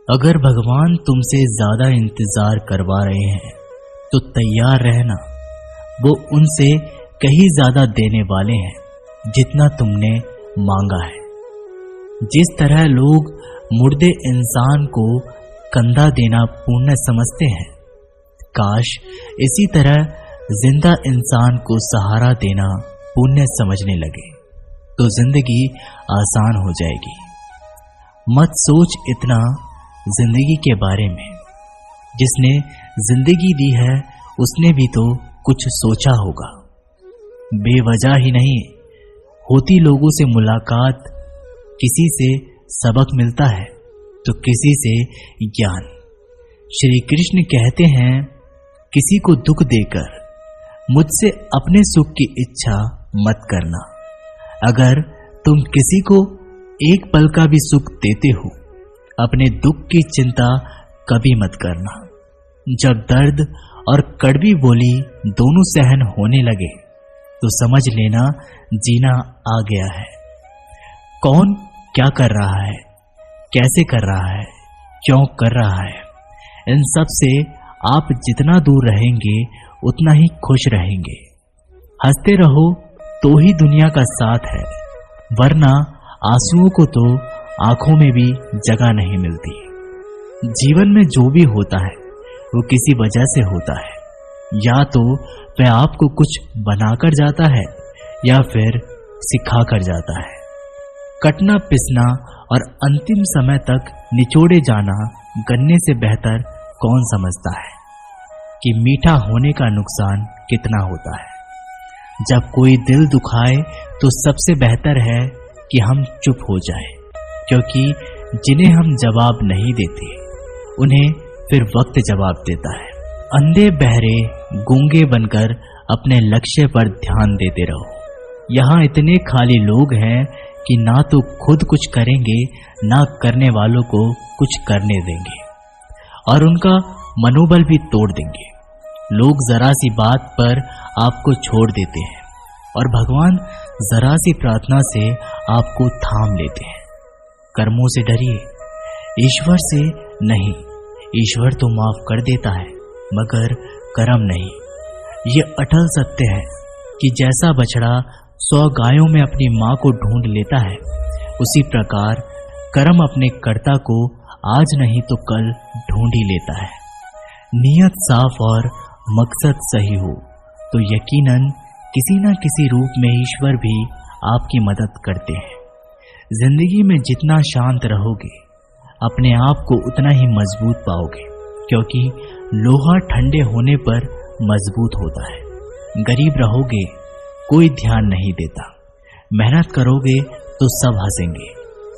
अगर भगवान तुमसे ज्यादा इंतजार करवा रहे हैं तो तैयार रहना, वो उनसे कहीं ज्यादा देने वाले हैं जितना तुमने मांगा है। जिस तरह लोग मुर्दे इंसान को कंधा देना पुण्य समझते हैं, काश इसी तरह जिंदा इंसान को सहारा देना पुण्य समझने लगे तो जिंदगी आसान हो जाएगी। मत सोच इतना जिंदगी के बारे में। जिसने जिंदगी दी है उसने भी तो कुछ सोचा होगा। बेवजह ही नहीं होती लोगों से मुलाकात, किसी से सबक मिलता है तो किसी से ज्ञान। श्री कृष्ण कहते हैं, किसी को दुख देकर मुझसे अपने सुख की इच्छा मत करना। अगर तुम किसी को एक पल का भी सुख देते हो, अपने दुख की चिंता कभी मत करना। जब दर्द और कड़वी बोली दोनों सहन होने लगे तो समझ लेना जीना आ गया है। कौन क्या कर रहा है, कैसे कर रहा है, क्यों कर रहा है, इन सब से आप जितना दूर रहेंगे उतना ही खुश रहेंगे। हंसते रहो तो ही दुनिया का साथ है, वरना आंसुओं को तो आंखों में भी जगह नहीं मिलती। जीवन में जो भी होता है वो किसी वजह से होता है। या तो वह आपको कुछ बनाकर जाता है या फिर सिखाकर जाता है। कटना पिसना और अंतिम समय तक निचोड़े जाना गन्ने से बेहतर कौन समझता है कि मीठा होने का नुकसान कितना होता है। जब कोई दिल दुखाए तो सबसे बेहतर है कि हम चुप हो जाएं, क्योंकि जिन्हें हम जवाब नहीं देते उन्हें फिर वक्त जवाब देता है। अंधे बहरे गूंगे बनकर अपने लक्ष्य पर ध्यान देते रहो। यहाँ इतने खाली लोग हैं कि ना तो खुद कुछ करेंगे ना करने वालों को कुछ करने देंगे और उनका मनोबल भी तोड़ देंगे। लोग जरा सी बात पर आपको छोड़ देते हैं और भगवान जरा सी प्रार्थना से आपको थाम लेते हैं। कर्मों से डरिए, ईश्वर से नहीं। ईश्वर तो माफ कर देता है मगर कर्म नहीं। ये अटल सत्य है कि जैसा बछड़ा 100 गायों में अपनी मां को ढूंढ लेता है, उसी प्रकार कर्म अपने कर्ता को आज नहीं तो कल ढूंढ ही लेता है। नियत साफ और मकसद सही हो तो यकीनन किसी न किसी रूप में ईश्वर भी आपकी मदद करते हैं। जिंदगी में जितना शांत रहोगे अपने आप को उतना ही मजबूत पाओगे, क्योंकि लोहा ठंडे होने पर मजबूत होता है। गरीब रहोगे कोई ध्यान नहीं देता, मेहनत करोगे तो सब हंसेंगे,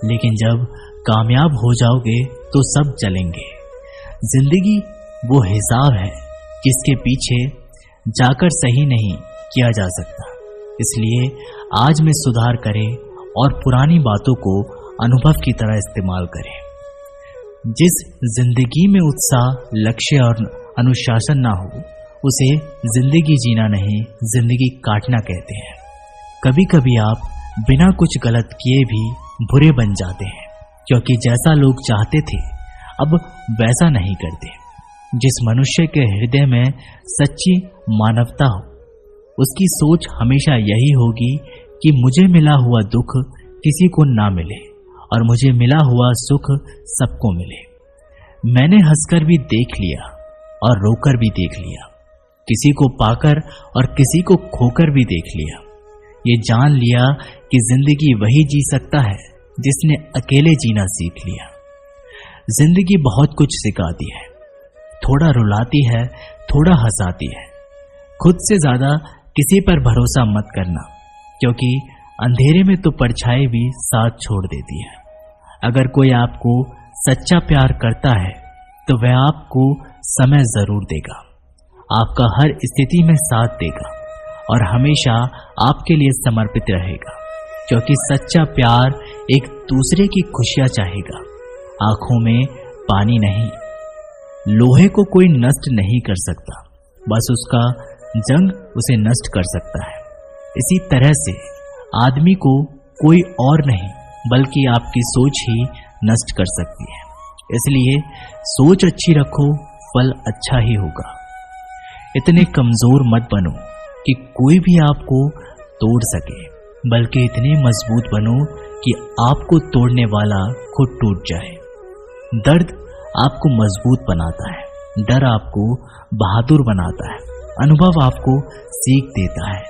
लेकिन जब कामयाब हो जाओगे तो सब जलेंगे। जिंदगी वो हिसाब है जिसके पीछे जाकर सही नहीं किया जा सकता। इसलिए आज में सुधार करें और पुरानी बातों को अनुभव की तरह इस्तेमाल करें। जिस जिंदगी में उत्साह, लक्ष्य और अनुशासन ना हो उसे जिंदगी जीना नहीं, जिंदगी काटना कहते हैं। कभी कभी आप बिना कुछ गलत किए भी बुरे बन जाते हैं, क्योंकि जैसा लोग चाहते थे अब वैसा नहीं करते। जिस मनुष्य के हृदय में सच्ची मानवता हो उसकी सोच हमेशा यही होगी कि मुझे मिला हुआ दुख किसी को ना मिले और मुझे मिला हुआ सुख सबको मिले। मैंने हंसकर भी देख लिया और रोकर भी देख लिया, किसी को पाकर और किसी को खोकर भी देख लिया। ये जान लिया कि जिंदगी वही जी सकता है जिसने अकेले जीना सीख लिया। जिंदगी बहुत कुछ सिखाती है, थोड़ा रुलाती है, थोड़ा हंसाती है। खुद से ज्यादा किसी पर भरोसा मत करना, क्योंकि अंधेरे में तो परछाई भी साथ छोड़ देती है। अगर कोई आपको सच्चा प्यार करता है तो वह आपको समय जरूर देगा, आपका हर स्थिति में साथ देगा और हमेशा आपके लिए समर्पित रहेगा, क्योंकि सच्चा प्यार एक दूसरे की खुशियां चाहेगा, आंखों में पानी नहीं। लोहे को कोई नष्ट नहीं कर सकता, बस उसका जंग उसे नष्ट कर सकता है। इसी तरह से आदमी को कोई और नहीं बल्कि आपकी सोच ही नष्ट कर सकती है। इसलिए सोच अच्छी रखो, फल अच्छा ही होगा। इतने कमजोर मत बनो कि कोई भी आपको तोड़ सके, बल्कि इतने मजबूत बनो कि आपको तोड़ने वाला खुद टूट जाए। दर्द आपको मजबूत बनाता है, डर आपको बहादुर बनाता है, अनुभव आपको सीख देता है।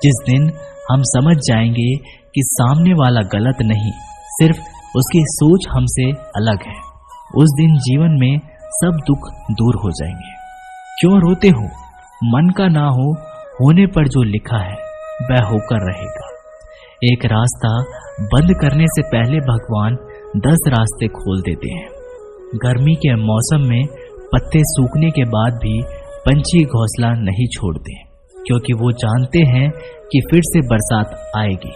जिस दिन हम समझ जाएंगे कि सामने वाला गलत नहीं, सिर्फ उसकी सोच हमसे अलग है, उस दिन जीवन में सब दुख दूर हो जाएंगे। क्यों रोते हो? मन का ना हो, होने पर जो लिखा है वह होकर रहेगा। एक रास्ता बंद करने से पहले भगवान 10 रास्ते खोल देते हैं। गर्मी के मौसम में पत्ते सूखने के बाद भी पंछी घोंसला नहीं छोड़ते, क्योंकि वो जानते हैं कि फिर से बरसात आएगी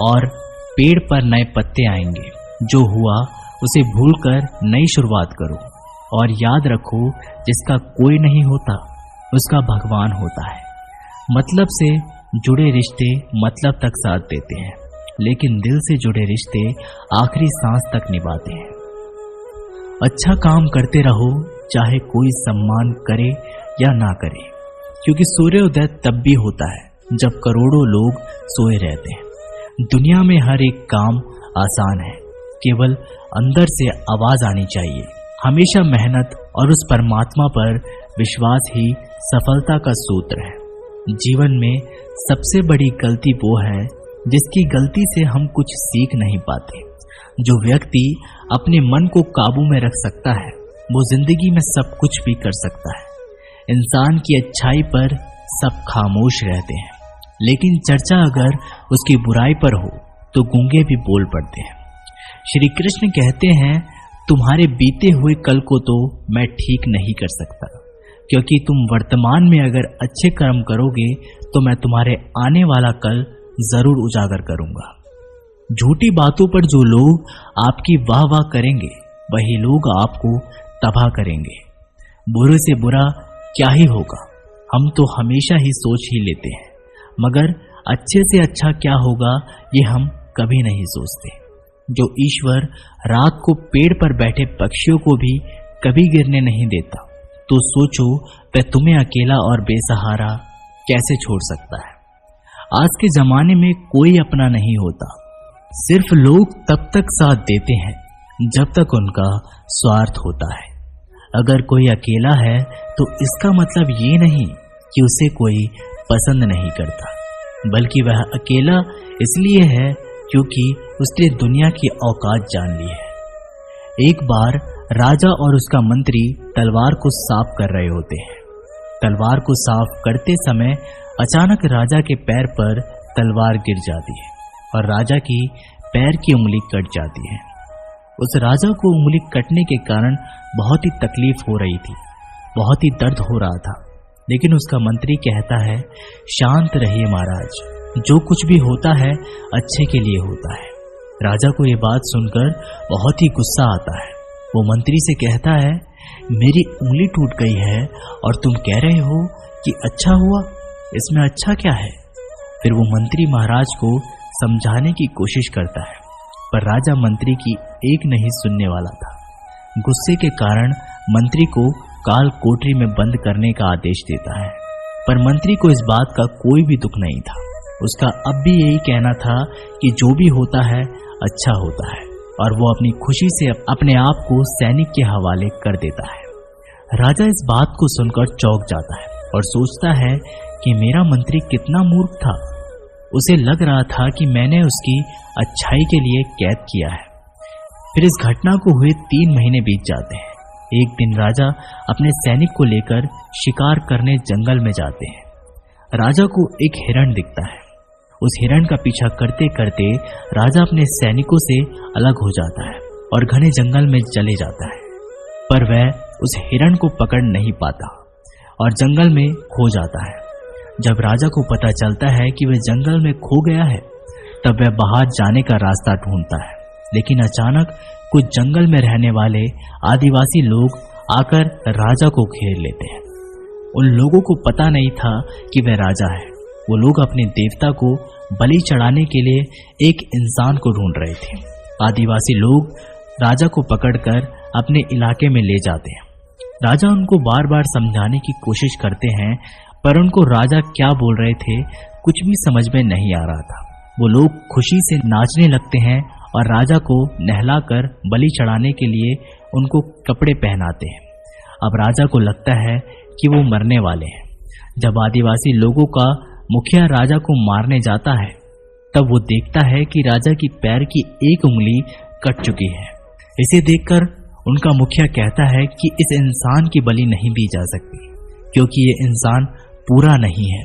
और पेड़ पर नए पत्ते आएंगे। जो हुआ उसे भूलकर नई शुरुआत करो और याद रखो, जिसका कोई नहीं होता उसका भगवान होता है। मतलब से जुड़े रिश्ते मतलब तक साथ देते हैं, लेकिन दिल से जुड़े रिश्ते आखिरी सांस तक निभाते हैं। अच्छा काम करते रहो, चाहे कोई सम्मान करे या ना करे, क्योंकि सूर्योदय तब भी होता है जब करोड़ों लोग सोए रहते हैं। दुनिया में हर एक काम आसान है, केवल अंदर से आवाज आनी चाहिए। हमेशा मेहनत और उस परमात्मा पर विश्वास ही सफलता का सूत्र है। जीवन में सबसे बड़ी गलती वो है जिसकी गलती से हम कुछ सीख नहीं पाते। जो व्यक्ति अपने मन को काबू में रख सकता है, वो जिंदगी में सब कुछ भी कर सकता है। इंसान की अच्छाई पर सब खामोश रहते हैं, लेकिन चर्चा अगर उसकी बुराई पर हो तो गूंगे भी बोल पड़ते हैं। श्री कृष्ण कहते हैं, तुम्हारे बीते हुए कल को तो मैं ठीक नहीं कर सकता, क्योंकि तुम वर्तमान में अगर अच्छे कर्म करोगे तो मैं तुम्हारे आने वाला कल जरूर उजागर करूंगा। झूठी बातों पर जो लोग आपकी वाह वाह करेंगे, वही लोग आपको तबाह करेंगे। बुरे से बुरा क्या ही होगा, हम तो हमेशा ही सोच ही लेते हैं, मगर अच्छे से अच्छा क्या होगा ये हम कभी नहीं सोचते। जो ईश्वर रात को पेड़ पर बैठे पक्षियों को भी कभी गिरने नहीं देता, तो सोचो वह तुम्हें अकेला और बेसहारा कैसे छोड़ सकता है। आज के जमाने में कोई अपना नहीं होता, सिर्फ लोग तब तक साथ देते हैं जब तक उनका स्वार्थ होता है। अगर कोई अकेला है तो इसका मतलब ये नहीं कि उसे कोई पसंद नहीं करता, बल्कि वह अकेला इसलिए है क्योंकि उसने दुनिया की औकात जान ली है। एक बार राजा और उसका मंत्री तलवार को साफ कर रहे होते हैं। तलवार को साफ करते समय अचानक राजा के पैर पर तलवार गिर जाती है और राजा की पैर की उंगली कट जाती है। उस राजा को उंगली कटने के कारण बहुत ही तकलीफ हो रही थी, बहुत ही दर्द हो रहा था, लेकिन उसका मंत्री कहता है, शांत रहिए महाराज, जो कुछ भी होता है अच्छे के लिए होता है। राजा को ये बात सुनकर बहुत ही गुस्सा आता है। वो मंत्री से कहता है, मेरी उंगली टूट गई है और तुम कह रहे हो कि अच्छा हुआ, इसमें अच्छा क्या है? फिर वो मंत्री महाराज को समझाने की कोशिश करता है, पर राजा मंत्री की एक नहीं सुनने वाला था। गुस्से के कारण मंत्री को काल कोठरी में बंद करने का आदेश देता है, पर मंत्री को इस बात का कोई भी दुख नहीं था। उसका अब भी यही कहना था कि जो भी होता है अच्छा होता है, और वो अपनी खुशी से अपने आप को सैनिक के हवाले कर देता है। राजा इस बात को सुनकर चौंक जाता है और सोचता है कि मेरा मंत्री कितना मूर्ख था। उसे लग रहा था कि मैंने उसकी अच्छाई के लिए कैद किया है। फिर इस घटना को हुए 3 महीने बीत जाते हैं। एक दिन राजा अपने सैनिक को लेकर शिकार करने जंगल में जाते हैं। राजा को एक हिरण दिखता है। उस हिरण का पीछा करते करते राजा अपने सैनिकों से अलग हो जाता है और घने जंगल में चले जाता है, पर वह उस हिरण को पकड़ नहीं पाता और जंगल में खो जाता है। जब राजा को पता चलता है कि वह जंगल में खो गया है, तब वह बाहर जाने का रास्ता ढूंढता है, लेकिन अचानक कुछ जंगल में रहने वाले आदिवासी लोग आकर राजा को घेर लेते हैं। उन लोगों को पता नहीं था कि वह राजा है। वो लोग अपने देवता को बलि चढ़ाने के लिए एक इंसान को ढूंढ रहे थे। आदिवासी लोग राजा को पकड़कर अपने इलाके में ले जाते हैं। राजा उनको बार बार समझाने की कोशिश करते हैं, पर उनको राजा क्या बोल रहे थे कुछ भी समझ में नहीं आ रहा था। वो लोग खुशी से नाचने लगते हैं और राजा को नहलाकर बलि चढ़ाने के लिए उनको कपड़े पहनाते हैं। अब राजा को लगता है कि वो मरने वाले हैं। जब आदिवासी लोगों का मुखिया राजा को मारने जाता है, तब वो देखता है कि राजा की पैर की एक उंगली कट चुकी है। इसे देखकर उनका मुखिया कहता है कि इस इंसान की बलि नहीं दी जा सकती, क्योंकि ये इंसान पूरा नहीं है,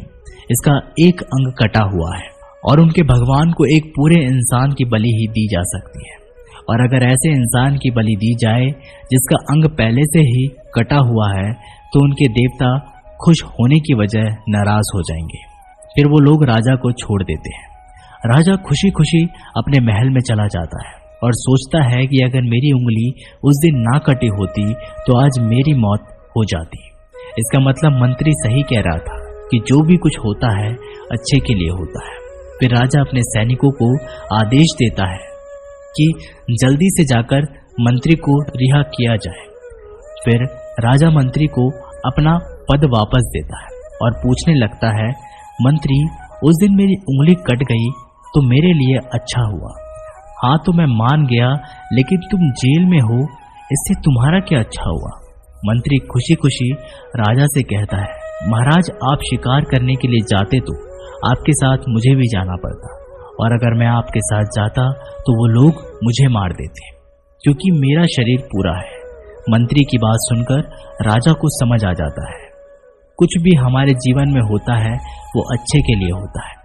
इसका एक अंग कटा हुआ है और उनके भगवान को एक पूरे इंसान की बलि ही दी जा सकती है। और अगर ऐसे इंसान की बलि दी जाए जिसका अंग पहले से ही कटा हुआ है, तो उनके देवता खुश होने की वजह नाराज हो जाएंगे। फिर वो लोग राजा को छोड़ देते हैं। राजा खुशी खुशी अपने महल में चला जाता है और सोचता है कि अगर मेरी उंगली उस दिन ना कटी होती तो आज मेरी मौत हो जाती। इसका मतलब मंत्री सही कह रहा था कि जो भी कुछ होता है अच्छे के लिए होता है। फिर राजा अपने सैनिकों को आदेश देता है कि जल्दी से जाकर मंत्री को रिहा किया जाए। फिर राजा मंत्री को अपना पद वापस देता है और पूछने लगता है, मंत्री, उस दिन मेरी उंगली कट गई तो मेरे लिए अच्छा हुआ। हाँ तो मैं मान गया, लेकिन तुम जेल में हो, इससे तुम्हारा क्या अच्छा हुआ? मंत्री खुशी खुशी राजा से कहता है, महाराज, आप शिकार करने के लिए जाते तो आपके साथ मुझे भी जाना पड़ता, और अगर मैं आपके साथ जाता तो वो लोग मुझे मार देते, क्योंकि मेरा शरीर पूरा है। मंत्री की बात सुनकर राजा को समझ आ जाता है, कुछ भी हमारे जीवन में होता है वो अच्छे के लिए होता है।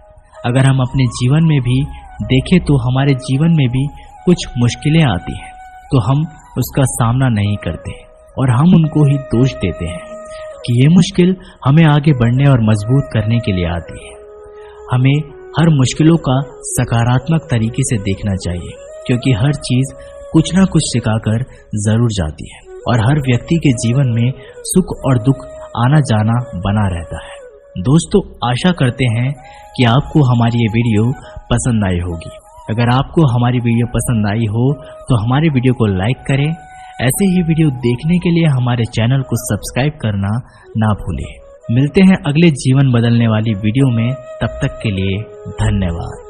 अगर हम अपने जीवन में भी देखें तो हमारे जीवन में भी कुछ मुश्किलें आती हैं, तो हम उसका सामना नहीं करते और हम उनको ही दोष देते हैं कि ये मुश्किल हमें आगे बढ़ने और मजबूत करने के लिए आती है। हमें हर मुश्किलों का सकारात्मक तरीके से देखना चाहिए, क्योंकि हर चीज कुछ ना कुछ सिखाकर जरूर जाती है और हर व्यक्ति के जीवन में सुख और दुख आना जाना बना रहता है। दोस्तों, आशा करते हैं कि आपको हमारी ये वीडियो पसंद आई होगी। अगर आपको हमारी वीडियो पसंद आई हो तो हमारे वीडियो को लाइक करें। ऐसे ही वीडियो देखने के लिए हमारे चैनल को सब्सक्राइब करना ना भूलें। मिलते हैं अगले जीवन बदलने वाली वीडियो में, तब तक के लिए धन्यवाद।